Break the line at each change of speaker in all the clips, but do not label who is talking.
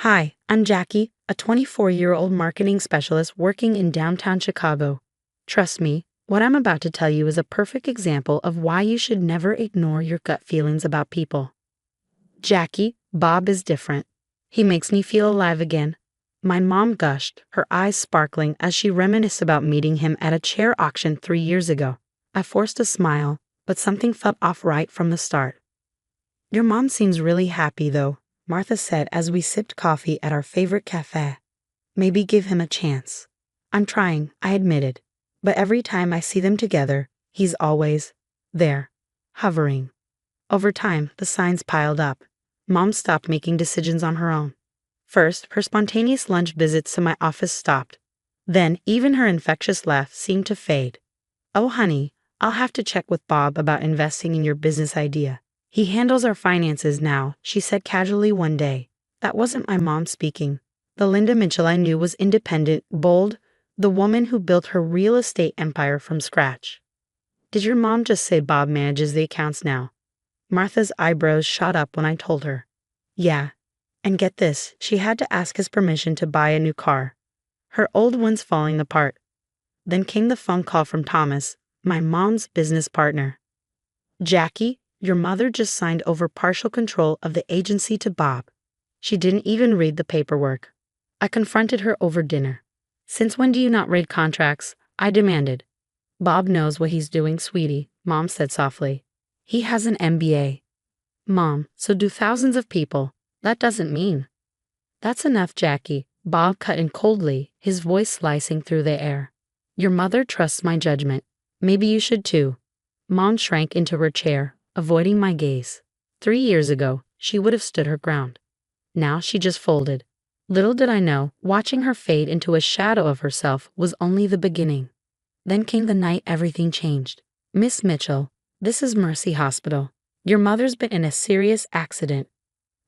Hi, I'm Jackie, a 24-year-old marketing specialist working in downtown Chicago. Trust me, what I'm about to tell you is a perfect example of why you should never ignore your gut feelings about people. Jackie, Bob is different. He makes me feel alive again. My mom gushed, her eyes sparkling as she reminisced about meeting him at a chair auction 3 years ago. I forced a smile, but something felt off right from the start. Your mom seems really happy, though, Martha said as we sipped coffee at our favorite cafe. Maybe give him a chance. I'm trying, I admitted. But every time I see them together, he's always there, hovering. Over time, the signs piled up. Mom stopped making decisions on her own. First, her spontaneous lunch visits to my office stopped. Then, even her infectious laugh seemed to fade. Oh, honey, I'll have to check with Bob about investing in your business idea. He handles our finances now, she said casually one day. That wasn't my mom speaking. The Linda Mitchell I knew was independent, bold, the woman who built her real estate empire from scratch. Did your mom just say Bob manages the accounts now? Martha's eyebrows shot up when I told her. Yeah. And get this, she had to ask his permission to buy a new car. Her old one's falling apart. Then came the phone call from Thomas, my mom's business partner. Jackie, your mother just signed over partial control of the agency to Bob. She didn't even read the paperwork. I confronted her over dinner. Since when do you not read contracts? I demanded. Bob knows what he's doing, sweetie, Mom said softly. He has an MBA. Mom, so do thousands of people. That doesn't mean. That's enough, Jackie, Bob cut in coldly, his voice slicing through the air. Your mother trusts my judgment. Maybe you should too. Mom shrank into her chair, avoiding my gaze. 3 years ago, she would have stood her ground. Now she just folded. Little did I know, watching her fade into a shadow of herself was only the beginning. Then came the night everything changed. Miss Mitchell, this is Mercy Hospital. Your mother's been in a serious accident.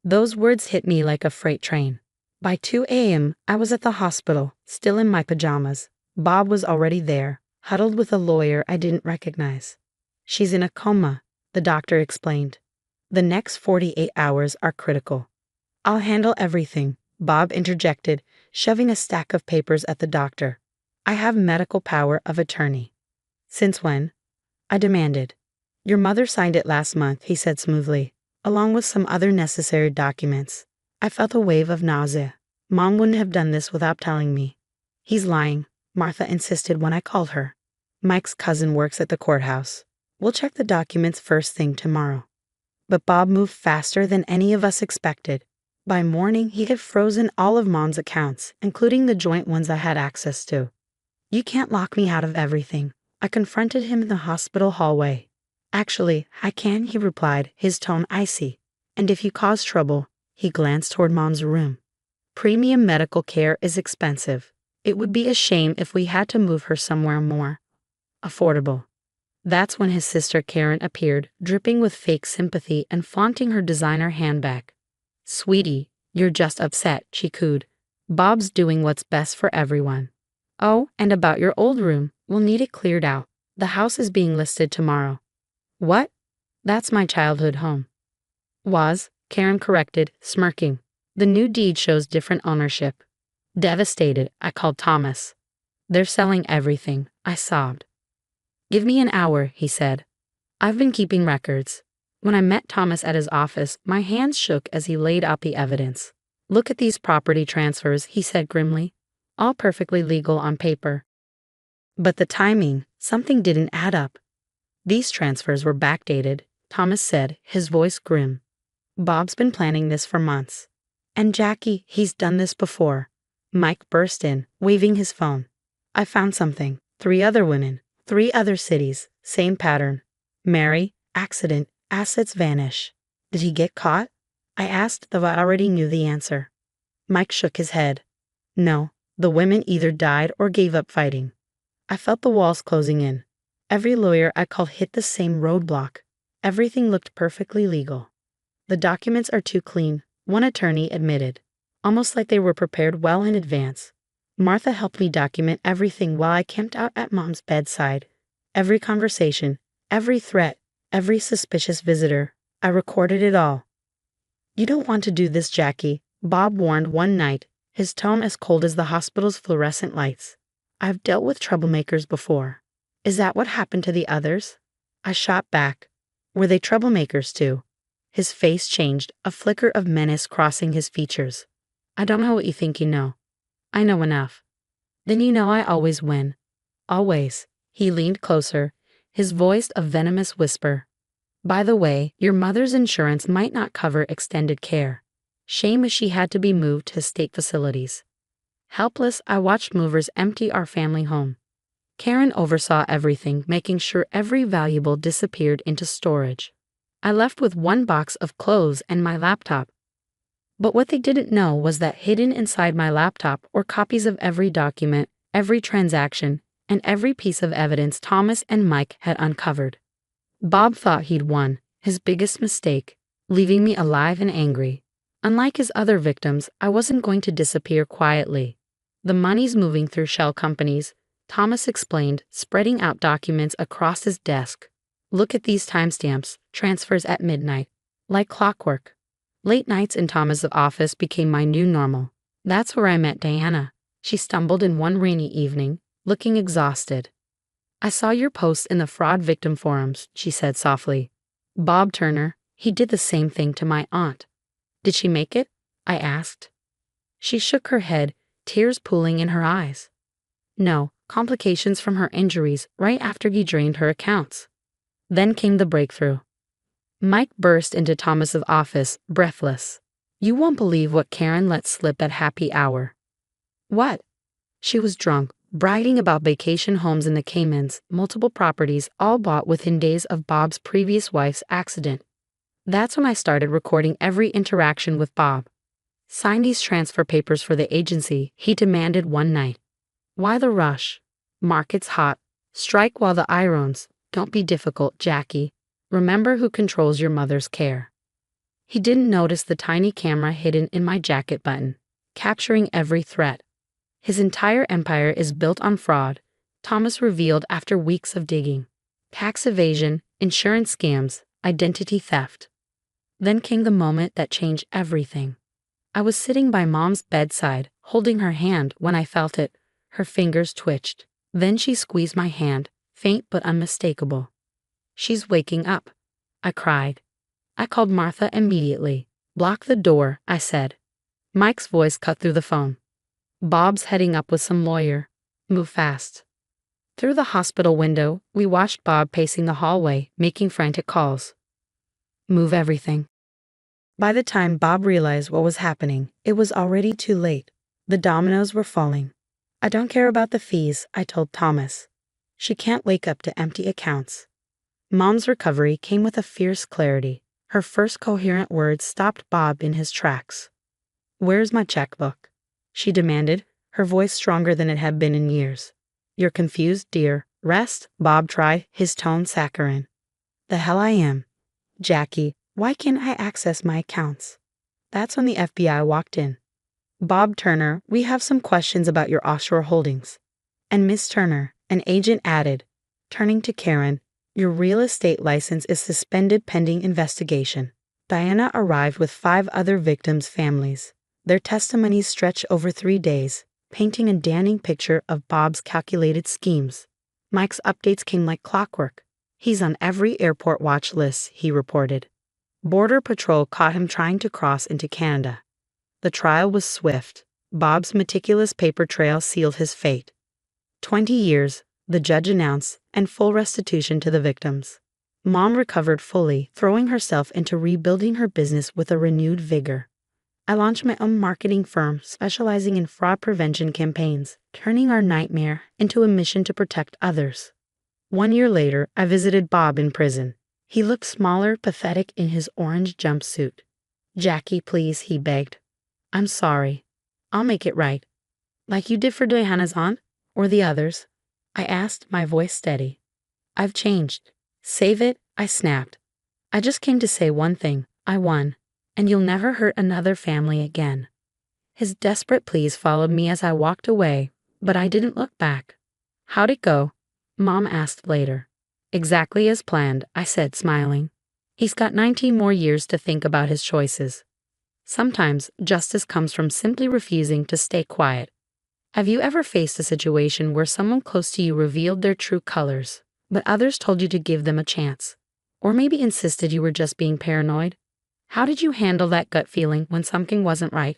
Those words hit me like a freight train. By 2 a.m., I was at the hospital, still in my pajamas. Bob was already there, huddled with a lawyer I didn't recognize. She's in a coma, the doctor explained. The next 48 hours are critical. I'll handle everything, Bob interjected, shoving a stack of papers at the doctor. I have medical power of attorney. Since when? I demanded. Your mother signed it last month, he said smoothly, along with some other necessary documents. I felt a wave of nausea. Mom wouldn't have done this without telling me. He's lying, Martha insisted when I called her. Mike's cousin works at the courthouse. We'll check the documents first thing tomorrow. But Bob moved faster than any of us expected. By morning, he had frozen all of Mom's accounts, including the joint ones I had access to. You can't lock me out of everything. I confronted him in the hospital hallway. Actually, I can, he replied, his tone icy. And if you cause trouble, he glanced toward Mom's room. Premium medical care is expensive. It would be a shame if we had to move her somewhere more affordable. That's when his sister Karen appeared, dripping with fake sympathy and flaunting her designer handbag. Sweetie, you're just upset, she cooed. Bob's doing what's best for everyone. Oh, and about your old room, we'll need it cleared out. The house is being listed tomorrow. What? That's my childhood home. Was, Karen corrected, smirking. The new deed shows different ownership. Devastated, I called Thomas. They're selling everything, I sobbed. Give me an hour, he said. I've been keeping records. When I met Thomas at his office, my hands shook as he laid out the evidence. Look at these property transfers, he said grimly. All perfectly legal on paper. But the timing, something didn't add up. These transfers were backdated, Thomas said, his voice grim. Bob's been planning this for months. And Jackie, he's done this before. Mike burst in, waving his phone. I found something. 3 other women. 3 other cities, same pattern. Marry, accident, assets vanish. Did he get caught? I asked, though I already knew the answer. Mike shook his head. No, the women either died or gave up fighting. I felt the walls closing in. Every lawyer I called hit the same roadblock. Everything looked perfectly legal. The documents are too clean, one attorney admitted, almost like they were prepared well in advance. Martha helped me document everything while I camped out at Mom's bedside. Every conversation, every threat, every suspicious visitor. I recorded it all. You don't want to do this, Jackie, Bob warned one night, his tone as cold as the hospital's fluorescent lights. I've dealt with troublemakers before. Is that what happened to the others? I shot back. Were they troublemakers too? His face changed, a flicker of menace crossing his features. I don't know what you think you know. I know enough. Then you know I always win. Always. He leaned closer, his voice a venomous whisper. By the way, your mother's insurance might not cover extended care. Shame if she had to be moved to state facilities. Helpless, I watched movers empty our family home. Karen oversaw everything, making sure every valuable disappeared into storage. I left with one box of clothes and my laptop. But what they didn't know was that hidden inside my laptop were copies of every document, every transaction, and every piece of evidence Thomas and Mike had uncovered. Bob thought he'd won, his biggest mistake, leaving me alive and angry. Unlike his other victims, I wasn't going to disappear quietly. The money's moving through shell companies, Thomas explained, spreading out documents across his desk. Look at these timestamps, transfers at midnight. Like clockwork. Late nights in Thomas's office became my new normal. That's where I met Diana. She stumbled in one rainy evening, looking exhausted. I saw your posts in the fraud victim forums, she said softly. Bob Turner, he did the same thing to my aunt. Did she make it? I asked. She shook her head, tears pooling in her eyes. No, complications from her injuries right after he drained her accounts. Then came the breakthrough. Mike burst into Thomas's office, breathless. You won't believe what Karen let slip at happy hour. What? She was drunk, bragging about vacation homes in the Caymans, multiple properties, all bought within days of Bob's previous wife's accident. That's when I started recording every interaction with Bob. Sign these transfer papers for the agency, he demanded one night. Why the rush? Market's hot. Strike while the iron's. Don't be difficult, Jackie. Remember who controls your mother's care. He didn't notice the tiny camera hidden in my jacket button, capturing every threat. His entire empire is built on fraud, Thomas revealed after weeks of digging. Tax evasion, insurance scams, identity theft. Then came the moment that changed everything. I was sitting by Mom's bedside, holding her hand when I felt it. Her fingers twitched. Then she squeezed my hand, faint but unmistakable. She's waking up, I cried. I called Martha immediately. Block the door, I said. Mike's voice cut through the phone. Bob's heading up with some lawyer. Move fast. Through the hospital window, we watched Bob pacing the hallway, making frantic calls. Move everything. By the time Bob realized what was happening, it was already too late. The dominoes were falling. I don't care about the fees, I told Thomas. She can't wake up to empty accounts. Mom's recovery came with a fierce clarity. Her first coherent words stopped Bob in his tracks. Where's my checkbook? She demanded, her voice stronger than it had been in years. You're confused, dear. Rest, Bob tried, his tone saccharine. The hell I am. Jackie, why can't I access my accounts? That's when the FBI walked in. Bob Turner, we have some questions about your offshore holdings. And Miss Turner, an agent added, turning to Karen, your real estate license is suspended pending investigation. Diana arrived with 5 other victims' families. Their testimonies stretch over 3 days, painting a damning picture of Bob's calculated schemes. Mike's updates came like clockwork. He's on every airport watch list, he reported. Border Patrol caught him trying to cross into Canada. The trial was swift. Bob's meticulous paper trail sealed his fate. 20 years, the judge announced, and full restitution to the victims. Mom recovered fully, throwing herself into rebuilding her business with a renewed vigor. I launched my own marketing firm specializing in fraud prevention campaigns, turning our nightmare into a mission to protect others. 1 year later, I visited Bob in prison. He looked smaller, pathetic in his orange jumpsuit. Jackie, please, he begged. I'm sorry. I'll make it right. Like you did for Diana's aunt? Or the others? I asked, my voice steady. I've changed. Save it, I snapped. I just came to say one thing. I won. And you'll never hurt another family again. His desperate pleas followed me as I walked away, but I didn't look back. How'd it go? Mom asked later. Exactly as planned, I said, smiling. He's got 19 more years to think about his choices. Sometimes justice comes from simply refusing to stay quiet. Have you ever faced a situation where someone close to you revealed their true colors, but others told you to give them a chance? Or maybe insisted you were just being paranoid? How did you handle that gut feeling when something wasn't right?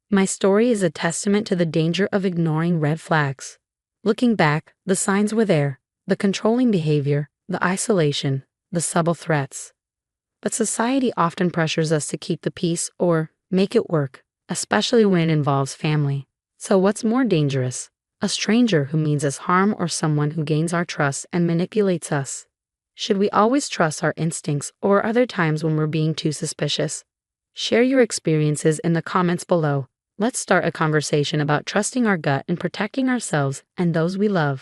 My story is a testament to the danger of ignoring red flags. Looking back, the signs were there: the controlling behavior, the isolation, the subtle threats. But society often pressures us to keep the peace or make it work, especially when it involves family. So what's more dangerous? A stranger who means us harm or someone who gains our trust and manipulates us? Should we always trust our instincts, or are there times when we're being too suspicious? Share your experiences in the comments below. Let's start a conversation about trusting our gut and protecting ourselves and those we love.